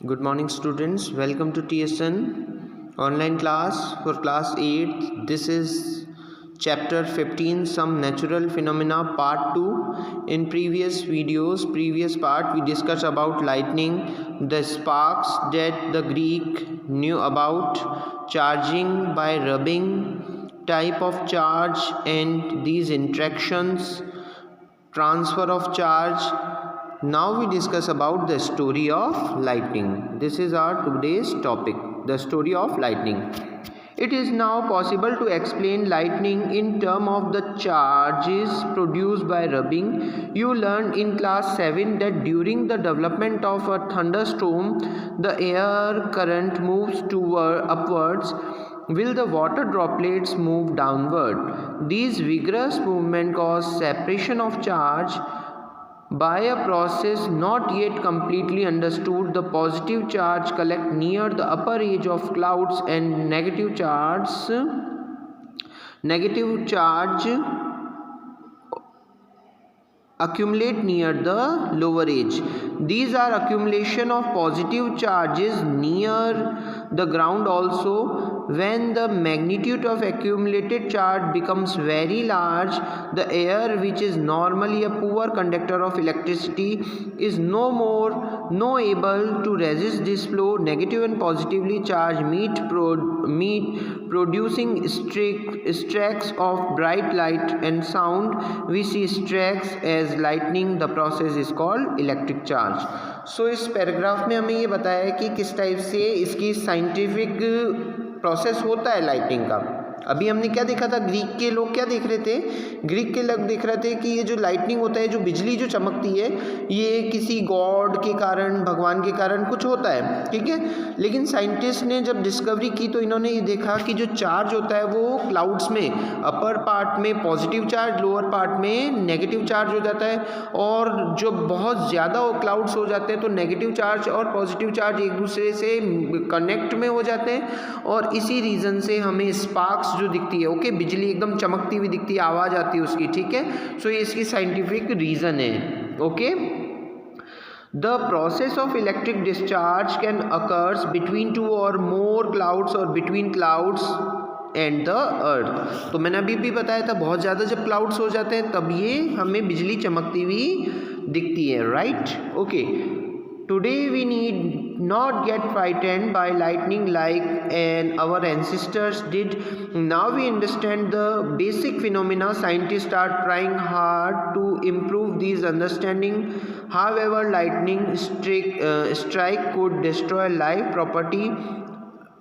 Good morning students, welcome to TSN online class for class 8. This is chapter 15, some natural phenomena part 2. In previous part we discussed about lightning, the sparks that the Greek knew about, charging by rubbing, type of charge and these interactions, transfer of charge. Now we discuss about the story of lightning. This is our today's topic, the story of lightning. It is now possible to explain lightning in terms of the charges produced by rubbing. You learned in class 7 that during the development of a thunderstorm, the air current moves upwards while the water droplets move downward. These vigorous movements cause separation of charge. By a process not yet completely understood, the positive charge collect near the upper edge of clouds and negative charge accumulate near the lower edge. These are accumulation of positive charges near the ground also. When the magnitude of accumulated charge becomes very large, the air, which is normally a poor conductor of electricity, is no able to resist this flow. Negative and positively charged meet producing streaks of bright light and sound. We see streaks as lightning. The process is called electric charge. So इस paragraph में हमें ये बताया है कि किस type से इसकी साइंटिफिक प्रोसेस होता है लाइटनिंग का. अभी हमने क्या देखा था, ग्रीक के लोग क्या देख रहे थे, ग्रीक के लोग देख रहे थे कि ये जो लाइटनिंग होता है, जो बिजली जो चमकती है, ये किसी गॉड के कारण, भगवान के कारण कुछ होता है, ठीक है. लेकिन साइंटिस्ट ने जब डिस्कवरी की तो इन्होंने ये देखा कि जो चार्ज होता है वो क्लाउड्स में अपर पार्ट में पॉजिटिव चार्ज, लोअर पार्ट में नेगेटिव चार्ज हो जाता है. और जो बहुत ज़्यादा क्लाउड्स हो जाते हैं तो नेगेटिव चार्ज और पॉजिटिव चार्ज एक दूसरे से कनेक्ट में हो जाते हैं और इसी रीज़न से हमें स्पार्क्स जो दिखती है, ओके, बिजली एकदम चमकती हुई दिखती है, आवाज़ आती है उसकी, ठीक है. सो ये इसकी साइंटिफिक रीज़न है, okay. The process of electric discharge can occurs between two or more clouds or between clouds and the earth. तो मैंने अभी भी बताया था, बहुत ज़्यादा जब क्लाउड्स हो जाते हैं तब ये हमें बिजली चमकती हुई दिखती है, right, okay. Today we need not get frightened by lightning like our ancestors did. Now we understand the basic phenomena. Scientists are trying hard to improve these understanding. However, lightning strike could destroy life property.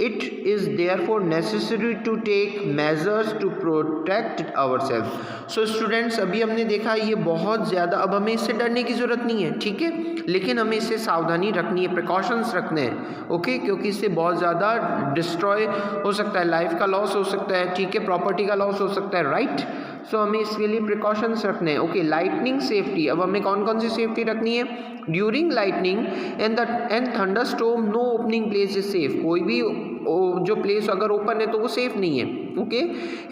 It is therefore necessary to take measures to protect ourselves. So students, अभी हमने देखा ये बहुत ज़्यादा, अब हमें इससे डरने की ज़रूरत नहीं है, ठीक है, लेकिन हमें इससे सावधानी रखनी है, प्रिकॉशंस रखने हैं, ओके, क्योंकि इससे बहुत ज़्यादा डिस्ट्रॉय हो सकता है, लाइफ का लॉस हो सकता है, ठीक है, प्रॉपर्टी का लॉस हो सकता है, राइट. सो हमें इसके लिए प्रिकॉशंस रखने हैं, ओके. लाइटनिंग सेफ्टी, अब हमें कौन कौन सी सेफ्टी रखनी है. During lightning and thunder storm no opening place is safe. कोई भी जो प्लेस अगर ओपन है तो वो सेफ नहीं है, okay.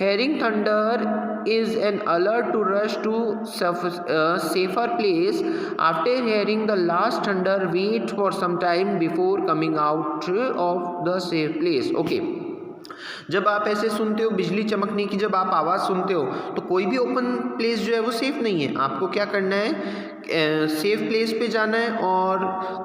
Hearing thunder is an alert to rush to safer place. After hearing the last thunder wait for some time before coming out of the safe place, okay. जब आप ऐसे सुनते हो बिजली चमकने की, जब आप आवाज़ सुनते हो तो कोई भी ओपन प्लेस जो है वो सेफ़ नहीं है. आपको क्या करना है, सेफ प्लेस पे जाना है और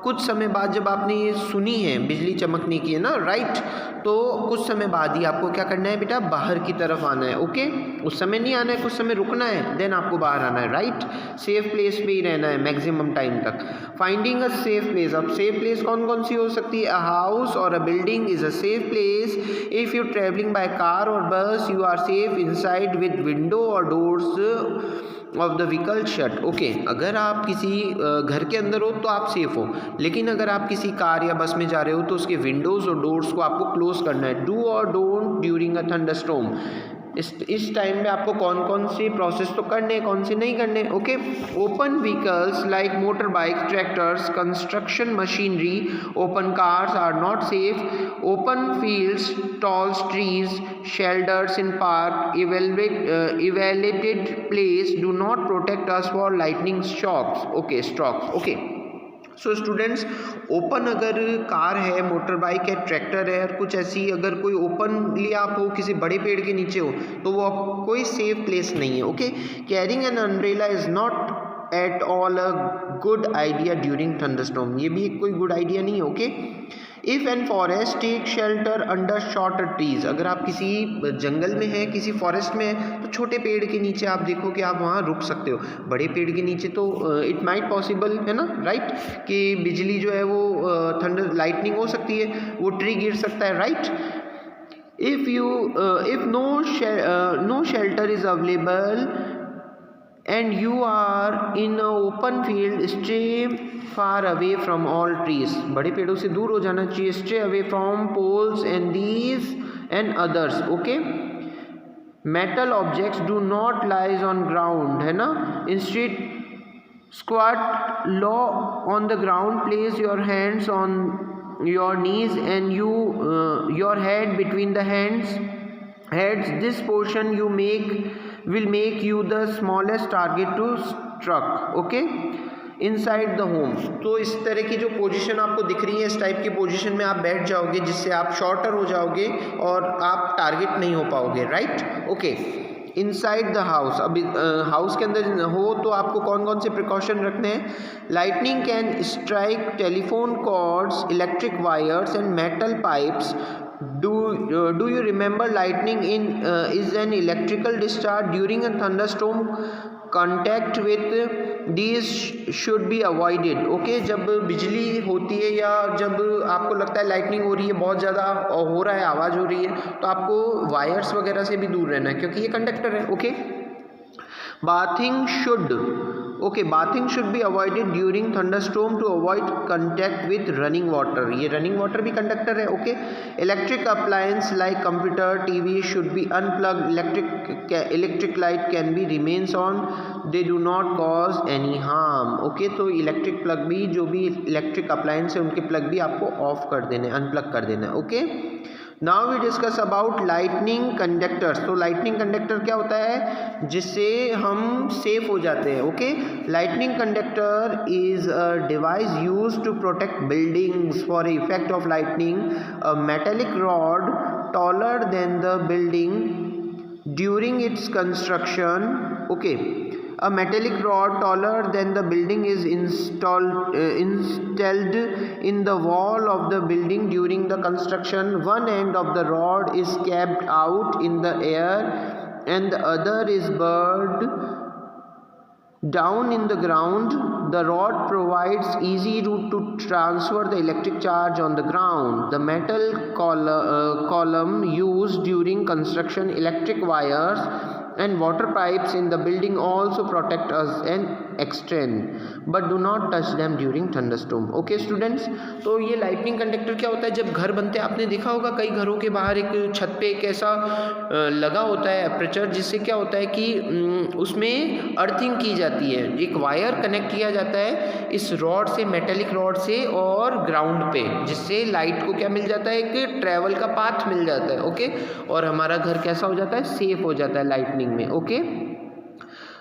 कुछ समय बाद जब आपने ये सुनी है बिजली चमकने की, है ना, राइट, तो कुछ समय बाद ही आपको क्या करना है बेटा, बाहर की तरफ आना है, ओके. उस समय नहीं आना है, कुछ समय रुकना है, देन आपको बाहर आना है, राइट. सेफ प्लेस पे ही रहना है मैक्सिमम टाइम तक. फाइंडिंग अ सेफ प्लेस, अब सेफ प्लेस कौन कौन सी हो सकती है. अ हाउस और a building is a safe place. If you travelling by car और bus, you are safe inside with window और doors of the vehicle shut, okay. अगर आप किसी घर के अंदर हो तो आप सेफ हो, लेकिन अगर आप किसी कार या बस में जा रहे हो तो उसके विंडोज़ और डोर्स को आपको क्लोज करना है. डू और डोंट ड्यूरिंग अ थंडरस्टॉर्म, इस टाइम में आपको कौन कौन से प्रोसेस तो करने, कौन से नहीं करने, okay. Open vehicles like motor bike, tractors, construction machinery, open cars are not safe. Open fields, tall trees, shelters in park, evaluated place do not protect us for lightning shocks, okay, strokes, okay. So students, open अगर car है, motor bike है, tractor है और कुछ ऐसी अगर कोई openly आप हो, किसी बड़े पेड़ के नीचे हो, तो वो कोई सेफ प्लेस नहीं है। Okay, carrying an umbrella is not at all a good idea during thunderstorm. ये भी कोई गुड आइडिया नहीं है। Okay, if in forest take shelter under shorter trees, अगर आप किसी जंगल में हैं, किसी फॉरेस्ट में हैं, तो छोटे पेड़ के नीचे आप देखो कि आप वहाँ रुक सकते हो। बड़े पेड़ के नीचे तो इट माइट पॉसिबल है ना, राइट, कि बिजली जो है वो थंडर लाइटनिंग हो सकती है, वो ट्री गिर सकता है, right. If no shelter is available and you are in a open field, stay far away from all trees, बड़े पेड़ों से दूर हो जाना चाहिए। stay away from poles and these and others। okay, metal objects do not lies on ground, है ना, instead squat low on the ground, place your hands on your knees and your head between the heads, this portion will make you the smallest target to struck। Okay, inside the home, तो इस तरह की जो position आपको दिख रही है, इस टाइप की पोजीशन में आप बैठ जाओगे, जिससे आप शॉर्टर हो जाओगे और आप टारगेट नहीं हो पाओगे, right. Okay, inside the house, अब हाउस के अंदर हो तो आपको कौन कौन से प्रिकॉशन रखने हैं। Lightning can strike telephone cords, electric wires and metal pipes. Do you remember lightning is an electrical discharge during a thunderstorm? Contact with these should be avoided। Okay, जब बिजली होती है या जब आपको लगता है लाइटनिंग हो रही है, बहुत ज़्यादा हो रहा है, आवाज़ हो रही है, तो आपको वायर्स वगैरह से भी दूर रहना है, क्योंकि ये कंडक्टर है। Okay, bathing should be avoided during thunderstorm to avoid contact with running water। ये running water भी कंडक्टर है। Okay, electric appliance like computer, TV should be unplugged। electric light can be remains on, they do not cause any harm। Okay, तो electric plug भी, जो भी electric appliance है उनके plug भी आपको ऑफ कर देने, अनप्लग कर देना। Okay, now we discuss about lightning conductors. तो लाइटनिंग कंडक्टर क्या होता है, जिससे हम सेफ हो जाते हैं। Okay, lightning conductor is a device use to protect buildings for effect of lightning. A metallic rod taller than the building during its construction. Okay, a metallic rod taller than the building is installed in the wall of the building during the construction. One end of the rod is kept out in the air and the other is buried down in the ground. The rod provides easy route to transfer the electric charge on the ground. The metal column used during construction, electric wires and water pipes in the building also protect us and extend, but do not touch them during thunderstorm। Okay students, तो ये lightning conductor क्या होता है, जब घर बनते हैं आपने देखा होगा कई घरों के बाहर एक छत पे एक ऐसा लगा होता है अपर्चर, जिससे क्या होता है कि उसमें अर्थिंग की जाती है, एक वायर कनेक्ट किया जाता है इस रॉड से, मेटेलिक रॉड से और ग्राउंड पे, जिससे लाइट को क्या मिल जाता है, एक ट्रेवल का पाथ मिल जाता है। ओके, और हमारा घर कैसा हो जाता है, सेफ हो जाता है लाइटनिंग में। Okay,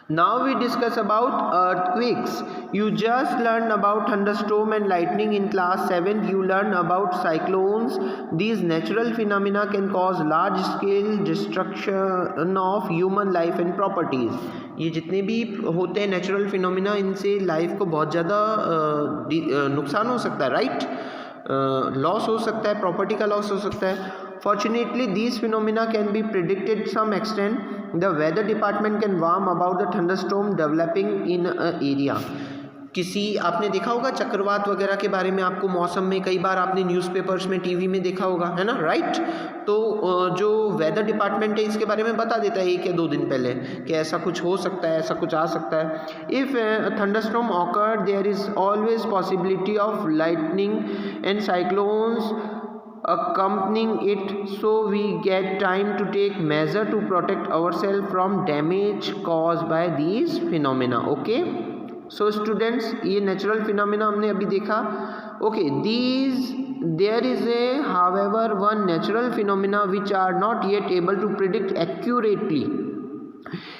now we discuss about earthquakes। you just learned about thunderstorm and lightning in class 7th। you learned about cyclones। these natural phenomena can cause large scale destruction of human life and properties। ये जितने भी होते हैं natural phenomena, इनसे life को बहुत ज़्यादा नुकसान हो सकता है, राइट, लॉस हो सकता है, प्रॉपर्टी का लॉस हो सकता है। Fortunately, these phenomena can be predicted to some extent। The weather department can warn about the thunderstorm developing in an area। किसी आपने देखा होगा चक्रवात वगैरह के बारे में, आपको मौसम में कई बार आपने न्यूज़पेपर्स में, टीवी में देखा होगा, है ना, राइट। तो जो वेदर डिपार्टमेंट है इसके बारे में बता देता है 1 या 2 दिन पहले कि ऐसा कुछ हो सकता है, ऐसा कुछ आ सकता है। If thunderstorm occur there is always possibility of lightning and cyclones accompanying it, so we get time to take measure to protect ourselves from damage caused by these phenomena। okay, so students, ये natural phenomena हमने अभी देखा। okay, there is a however one natural phenomena which are not yet able to predict accurately।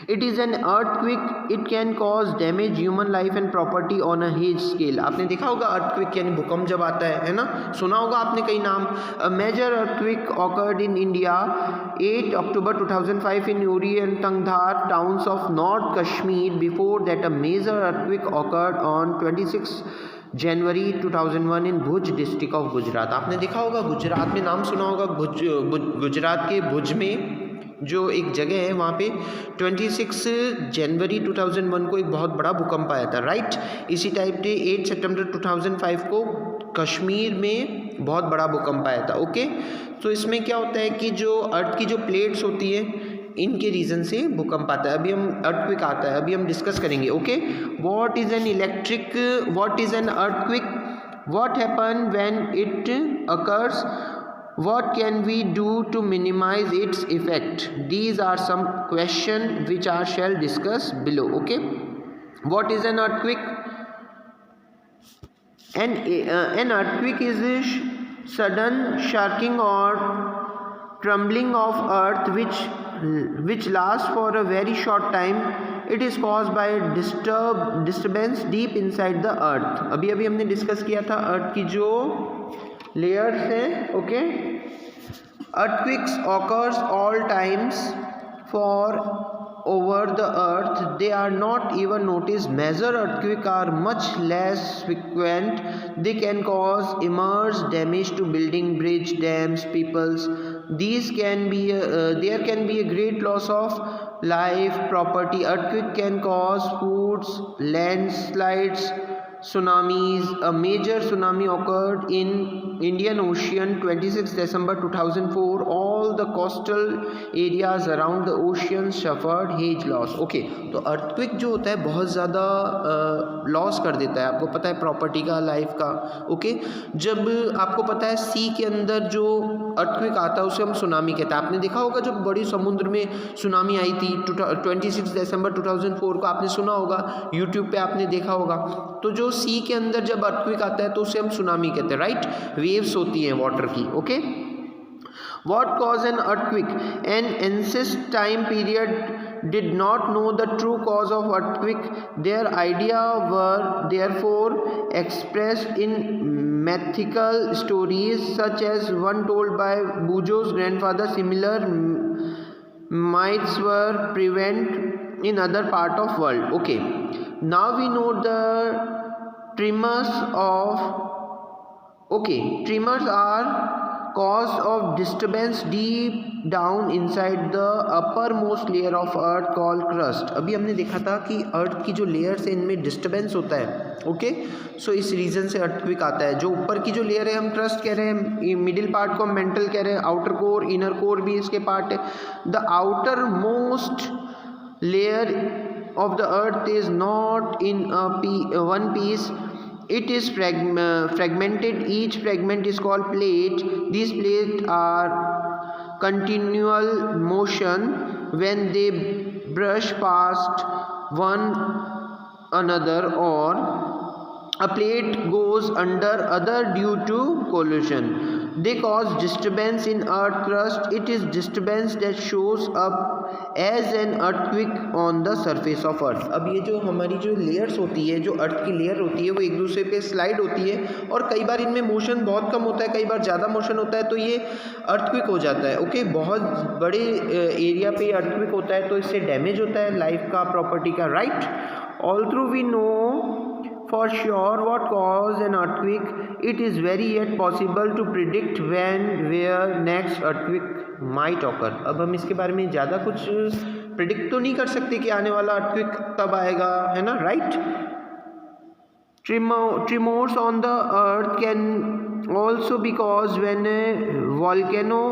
It is an earthquake, it can cause damage human life and property on a huge scale. आपने देखा होगा earthquake यानी भूकंप जब आता है ना, सुना होगा आपने कई नाम। A major earthquake occurred in India 8 October 2005 in Uri and Tangdhar towns of North Kashmir. Before that, a major earthquake occurred on 26 January 2001 in Bhuj district of Gujarat. आपने देखा होगा गुजरात में, नाम सुना होगा गुजरात के भुज में जो एक जगह है वहाँ पे 26 जनवरी 2001 को एक बहुत बड़ा भूकंप आया था, राइट। इसी टाइप से 8 सितंबर 2005 को कश्मीर में बहुत बड़ा भूकंप आया था। ओके, तो इसमें क्या होता है कि जो अर्थ की जो प्लेट्स होती है इनके रीज़न से भूकंप आता है। अभी हम अर्थक्विक आता है, अभी हम डिस्कस करेंगे। Okay, what is an earthquake, what happen when it occurs, what can we do to minimize its effect? These are some questions which I shall discuss below. Okay, what is an earthquake? An earthquake is a sudden shaking or trembling of earth which lasts for a very short time. It is caused by disturbance deep inside the earth. अभी हमने discuss किया था अर्थ की जो layers हैं। Okay, earthquakes occurs all times for over the earth. They are not even noticed. Major earthquakes are much less frequent. They can cause immense damage to building, bridge, dams, peoples. There can be a great loss of life, property. Earthquake can cause floods, landslides, tsunamis. A major tsunami occurred in Indian Ocean 26 December 2004. All the coastal areas around the ocean suffered huge loss. Okay, तो earthquake जो होता है बहुत ज़्यादा loss कर देता है, आपको पता है, प्रॉपर्टी का, लाइफ का। ओके, जब आपको पता है सी के अंदर जो अर्थक्विक आता है उसे हम सुनामी कहते हैं। आपने देखा होगा जब बड़ी समुद्र में सुनामी आई थी 26 दिसंबर 2004 को, आपने सुना होगा, यूट्यूब पे आपने देखा होगा। तो जो सी के अंदर जब अर्थक्विक आता है तो उसे हम सुनामी कहते हैं, राइट। वेव्स होती हैं वाटर की। Okay, what caused an earthquake? An ancient time period did not know the true cause of earthquake. Their idea were therefore expressed in mythical stories such as one told by Bujo's grandfather. Similar myths were prevalent in other part of world. Okay, now we know the tremors are cause of disturbance deep down inside the uppermost layer of earth called crust. अभी हमने देखा था कि अर्थ की जो layers है इनमें disturbance होता है। ओके, सो इस रीज़न से अर्थक्विक आता है। जो ऊपर की जो लेयर है हम क्रस्ट कह रहे हैं, मिडिल पार्ट को हम मेंटल कह रहे हैं, आउटर कोर, इनर कोर भी इसके पार्ट है। The outer most layer of the earth is not in one piece. It is fragmented. Each fragment is called plate. These plates are continual motion when they brush past one another, or a plate goes under other due to collision. They cause disturbance in earth crust. It is disturbance that shows up as an earthquake on the surface of earth. अब ये जो हमारी जो layers होती है, जो अर्थ की layer होती है, वो एक दूसरे पे स्लाइड होती है और कई बार इनमें मोशन बहुत कम होता है, कई बार ज़्यादा मोशन होता है, तो ये अर्थक्विक हो जाता है। ओके, बहुत बड़े एरिया पे अर्थक्विक होता है तो इससे डैमेज होता है लाइफ का, प्रॉपर्टी का, right. Although we know for sure what caused an earthquake, it is very yet possible to predict when, where next earthquake might occur. अब हम इसके बारे में ज़्यादा कुछ प्रिडिक्ट तो नहीं कर सकते कि आने वाला अर्थक्वेक कब आएगा, है ना, right. Tremors on the earth can also be caused when a volcano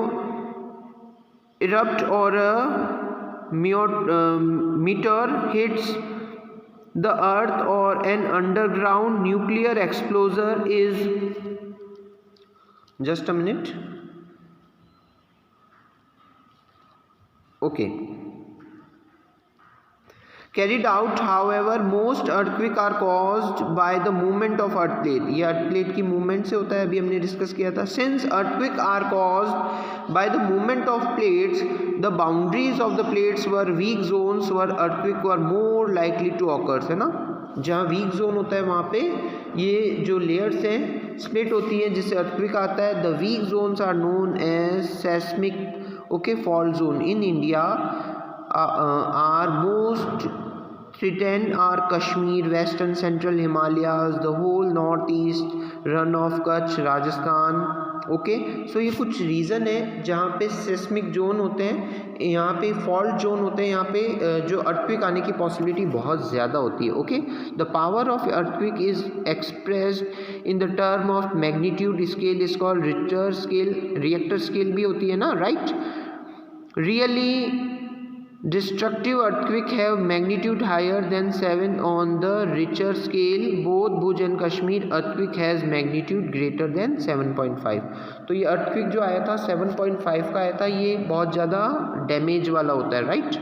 erupt or a meteor hits the earth, or an underground nuclear explosion is, just a minute, okay, carried out. However, most earthquake are caused by the movement of earth plate. ये earth plate की movement से होता है, अभी हमने discuss किया था. Since earthquake are caused by the movement of plates, the boundaries of the plates were weak zones where earthquake were more likely to occur. है ना, जहाँ वीक जोन होता है वहाँ पे ये जो लेयर्स हैं स्प्लिट होती हैं जिससे अर्थक्वेक आता है. The weak zones are known as seismic okay fault zone. In India are most threatened are Kashmir, Western Central Himalayas, the whole Northeast, run of Kutch, Rajasthan. Okay so ये कुछ reason है जहाँ पे seismic zone होते हैं, यहाँ पे fault zone होते हैं, यहाँ पे जो अर्थक्वेक आने की पॉसिबिलिटी बहुत ज़्यादा होती है. Okay the power of earthquake is expressed in the term of magnitude scale is called Richter scale. Richter scale भी होती है ना, right. Really destructive earthquake have magnitude higher than 7 on the Richter scale. Both Bhuj and Kashmir earthquake has magnitude greater than 7.5. तो ये earthquake जो आया था 7.5 का आया था, ये बहुत ज़्यादा डैमेज वाला होता है, राइट.